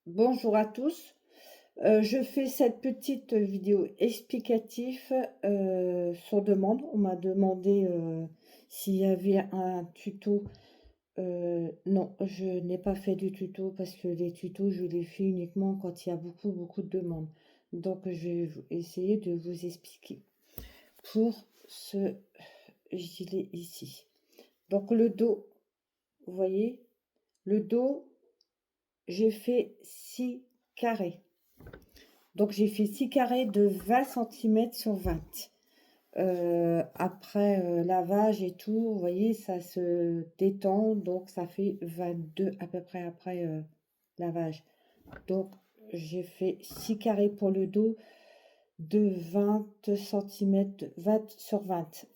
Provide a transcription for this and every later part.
Bonjour à tous. Je fais cette petite vidéo explicative sur demande. On m'a demandé s'il y avait un tuto. Non, je n'ai pas fait de tuto parce que les tutos, je les fais uniquement quand il y a beaucoup de demandes. Donc, je vais essayer de vous expliquer. Pour ce gilet ici. Donc, le dos, vous voyez, le dos, j'ai fait 6 carrés. Donc, j'ai fait 6 carrés de 20 cm sur 20. Après lavage et tout, vous voyez, ça se détend. Donc, ça fait 22 à peu près après lavage. Donc, j'ai fait 6 carrés pour le dos de 20 cm, 20 sur 20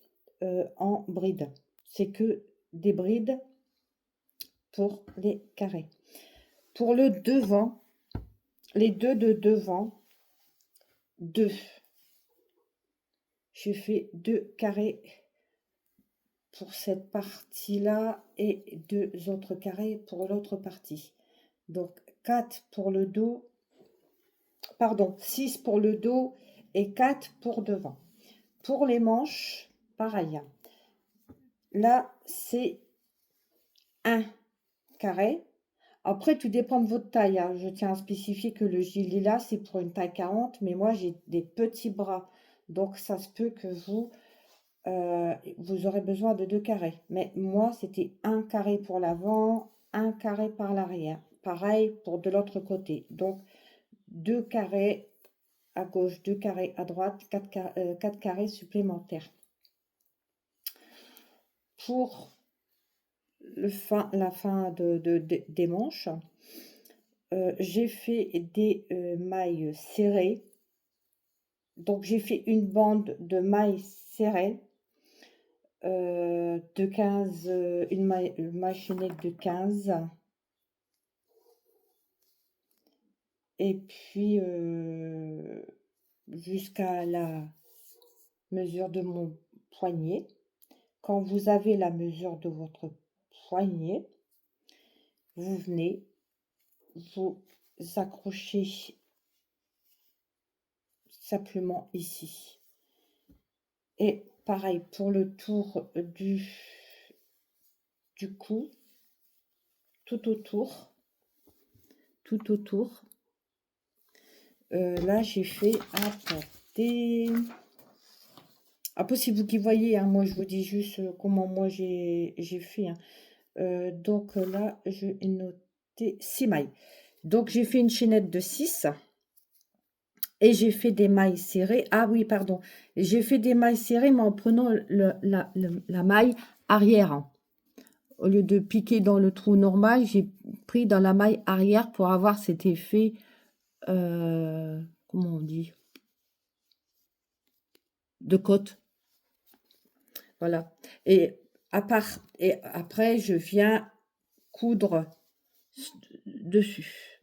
en bride. C'est que des brides pour les carrés. Pour le devant, les deux de devant, 2. J'ai fait 2 carrés pour cette partie-là et 2 autres carrés pour l'autre partie. Donc 4 pour le dos, pardon, 6 pour le dos et 4 pour devant. Pour les manches, pareil. Là, c'est 1 carré. Après, tout dépend de votre taille, hein. Je tiens à spécifier que le gilet là, c'est pour une taille 40, mais moi, j'ai des petits bras. Donc, ça se peut que vous aurez besoin de 2 carrés. Mais moi, c'était 1 carré pour l'avant, 1 carré par l'arrière. Pareil pour de l'autre côté. Donc, 2 carrés à gauche, 2 carrés à droite, 4 carrés supplémentaires. Pour la fin des manches, j'ai fait des mailles serrées. Donc, j'ai fait une bande de mailles serrées. De 15, une machinette de 15. Et puis, jusqu'à la mesure de mon poignet. Quand vous avez la mesure de votre poignet, vous venez vous accrocher simplement ici. Et pareil pour le tour du cou, tout autour. Là, j'ai fait, attendez. Après, c'est vous qui voyez, hein, moi je vous dis juste comment moi j'ai fait. Hein. Donc là, je vais noter 6 mailles. Donc j'ai fait une chaînette de 6 et j'ai fait des mailles serrées. Ah oui, pardon. J'ai fait des mailles serrées, mais en prenant la maille arrière. Hein. Au lieu de piquer dans le trou normal, j'ai pris dans la maille arrière pour avoir cet effet, comment on dit, de côte. Voilà. Et après, je viens coudre dessus.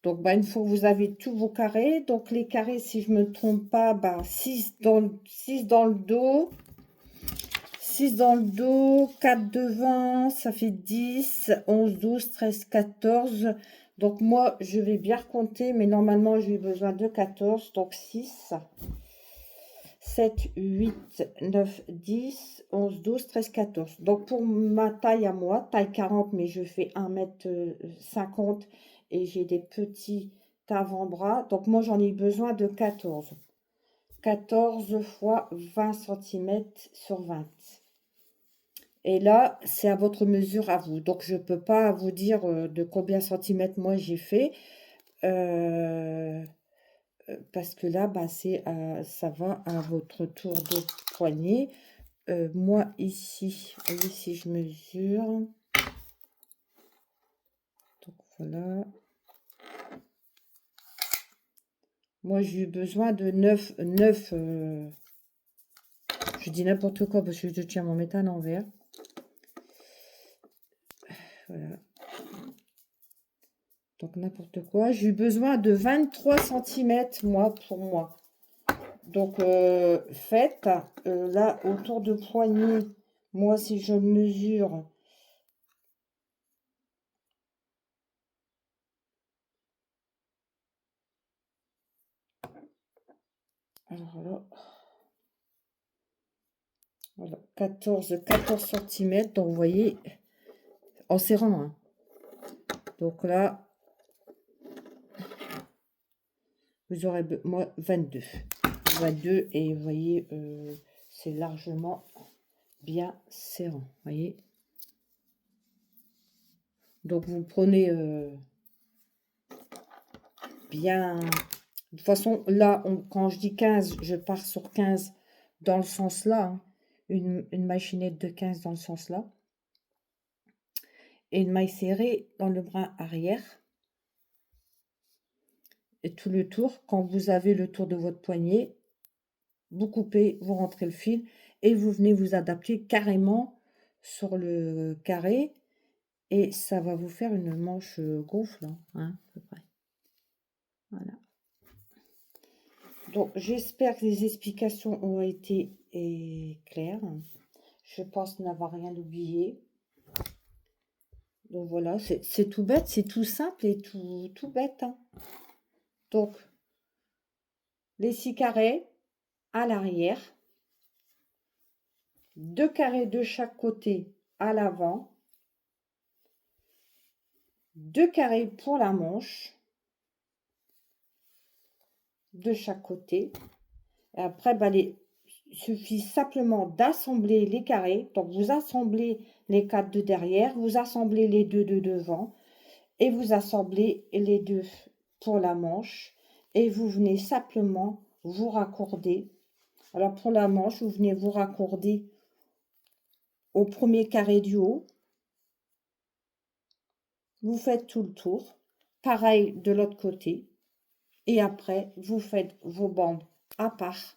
Donc, une fois que vous avez tous vos carrés, donc les carrés, si je ne me trompe pas, 6 dans le dos, 6 dans le dos, 4 devant, ça fait 10, 11, 12, 13, 14. Donc, moi, je vais bien compter, mais normalement, j'ai besoin de 14, donc 6. 7, 8, 9, 10, 11, 12, 13, 14. Donc, pour ma taille à moi, taille 40, mais je fais 1,50 m et j'ai des petits avant-bras. Donc, moi, j'en ai besoin de 14. 14 fois 20 cm sur 20. Et là, c'est à votre mesure à vous. Donc, je ne peux pas vous dire de combien centimètres moi j'ai fait. Parce que là, ça va à votre tour de poignet. Moi, ici, si je mesure. Donc, voilà. Moi, j'ai eu besoin de 9. Je dis n'importe quoi parce que je tiens mon métal en verre. Voilà. Donc, n'importe quoi. J'ai eu besoin de 23 cm, moi, pour moi. Donc, faites, là, autour de poignet, moi, si je mesure, Alors là, voilà, 14 cm. Donc, vous voyez, en serrant, hein. Donc là, vous aurez moi 22 et vous voyez, c'est largement bien serrant, vous voyez. Donc vous prenez bien. De toute façon, là, quand je dis 15, je pars sur 15 dans le sens là, hein. Une machinette de 15 dans le sens là. Et une maille serrée dans le bras arrière. Et tout le tour. Quand vous avez le tour de votre poignet, vous coupez, vous rentrez le fil et vous venez vous adapter carrément sur le carré. Et ça va vous faire une manche gonfle, hein, à peu près. Voilà. Donc, j'espère que les explications ont été claires. Je pense n'avoir rien oublié. Donc, voilà, c'est tout bête, c'est tout simple et tout bête, hein. Donc, les 6 carrés à l'arrière, 2 carrés de chaque côté à l'avant, 2 carrés pour la manche de chaque côté. Et après, bah, il suffit simplement d'assembler les carrés. Donc, vous assemblez les 4 de derrière, vous assemblez les 2 de devant et vous assemblez les 2 pour la manche. Et vous venez simplement vous raccorder. Alors, pour la manche, vous venez vous raccorder au premier carré du haut. Vous faites tout le tour. Pareil de l'autre côté. Et après, vous faites vos bandes à part.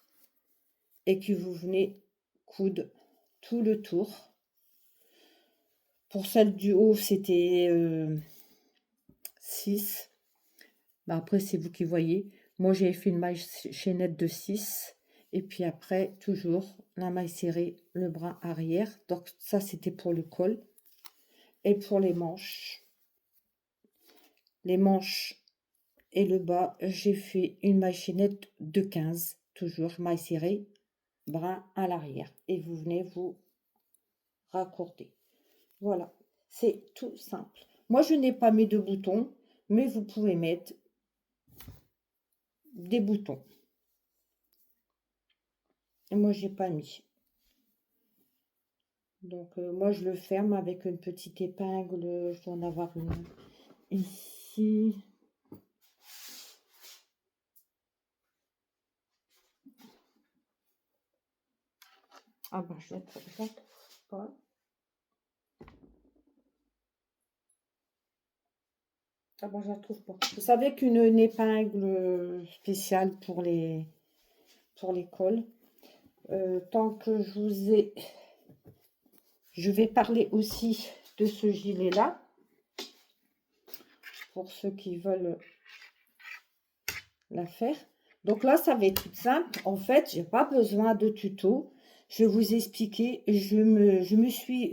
Et que vous venez coudre tout le tour. Pour celle du haut, c'était 6. Bah après, c'est vous qui voyez. Moi, j'ai fait une maille chaînette de 6. Et puis après, toujours la maille serrée, le bras arrière. Donc ça, c'était pour le col. Et pour les manches et le bas, j'ai fait une maille chaînette de 15. Toujours maille serrée, bras à l'arrière. Et vous venez vous raccorder. Voilà, c'est tout simple. Moi, je n'ai pas mis de boutons, mais vous pouvez mettre des boutons. Et moi, j'ai pas mis. Donc, moi, je le ferme avec une petite épingle. Je dois en avoir une ici. Ah bah, je ne trouve pas. Ah bah, je la trouve pas. Vous savez qu'une épingle spéciale pour les cols. Tant que je vous ai... Je vais parler aussi de ce gilet-là. Pour ceux qui veulent la faire. Donc là, ça va être tout simple. En fait, j'ai pas besoin de tuto. Je vais vous expliquer. Je me suis...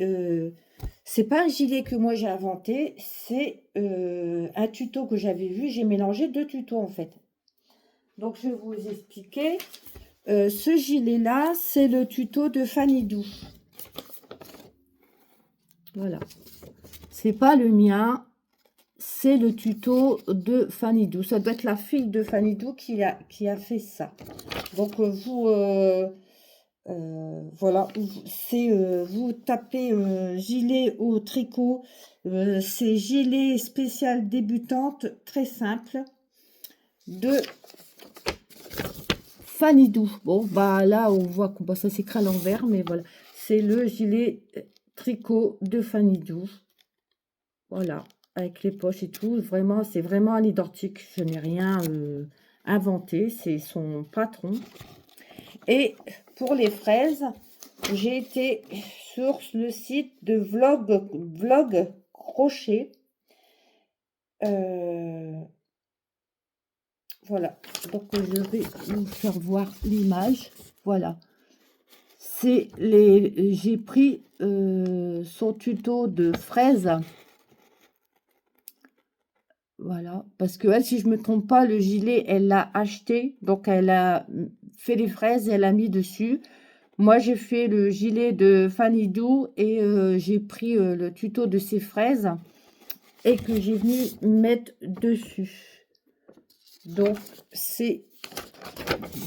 c'est pas un gilet que moi j'ai inventé. C'est un tuto que j'avais vu. J'ai mélangé 2 tutos en fait. Donc, je vais vous expliquer. Ce gilet-là, c'est le tuto de Fanny Dou. Voilà. C'est pas le mien. C'est le tuto de Fanny Dou. Ça doit être la fille de Fanny Dou qui a fait ça. Donc, voilà, vous tapez gilet au tricot. C'est gilet spécial débutante, très simple, de Fanny Dou. Bon, bah là, on voit que ça s'écrit à l'envers, mais voilà. C'est le gilet tricot de Fanny Dou. Voilà, avec les poches et tout. Vraiment, c'est vraiment à l'identique. Je n'ai rien inventé. C'est son patron. Et pour les fraises, j'ai été sur le site de Vlog Crochet. Voilà. Donc, je vais vous faire voir l'image. Voilà. J'ai pris son tuto de fraises. Voilà, parce que elle, si je me trompe pas, le gilet, elle l'a acheté, donc elle a fait les fraises et elle a mis dessus. Moi, j'ai fait le gilet de Fanny Doo et j'ai pris le tuto de ces fraises et que j'ai venu mettre dessus. Donc, c'est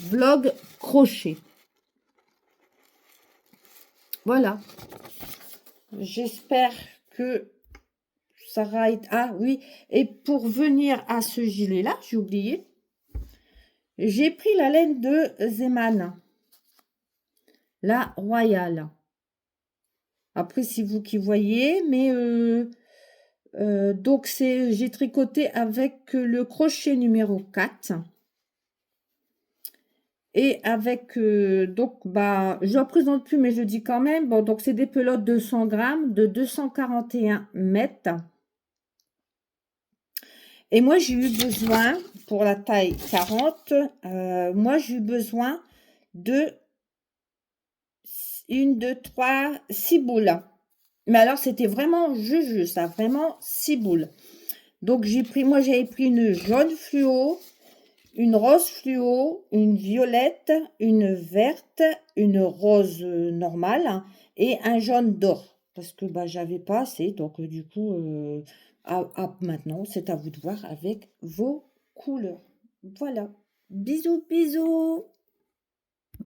vlog crochet. Voilà. J'espère que ça va être... Ah oui, et pour venir à ce gilet-là, j'ai oublié. J'ai pris la laine de Zeman. La royale. Après, c'est vous qui voyez, mais donc j'ai tricoté avec le crochet numéro 4 et avec donc bah je ne présente plus mais je dis quand même. Bon, donc c'est des pelotes de 100 grammes de 241 mètres et moi j'ai eu besoin pour la taille 40 moi j'ai eu besoin de 1 2 3 6 boules. Mais alors, c'était vraiment juju, ça, vraiment 6 boules. Donc, moi, j'avais pris une jaune fluo, une rose fluo, une violette, une verte, une rose normale hein, et un jaune d'or. Parce que bah, j'avais pas assez. Donc, du coup, maintenant, c'est à vous de voir avec vos couleurs. Voilà. Bisous, bisous.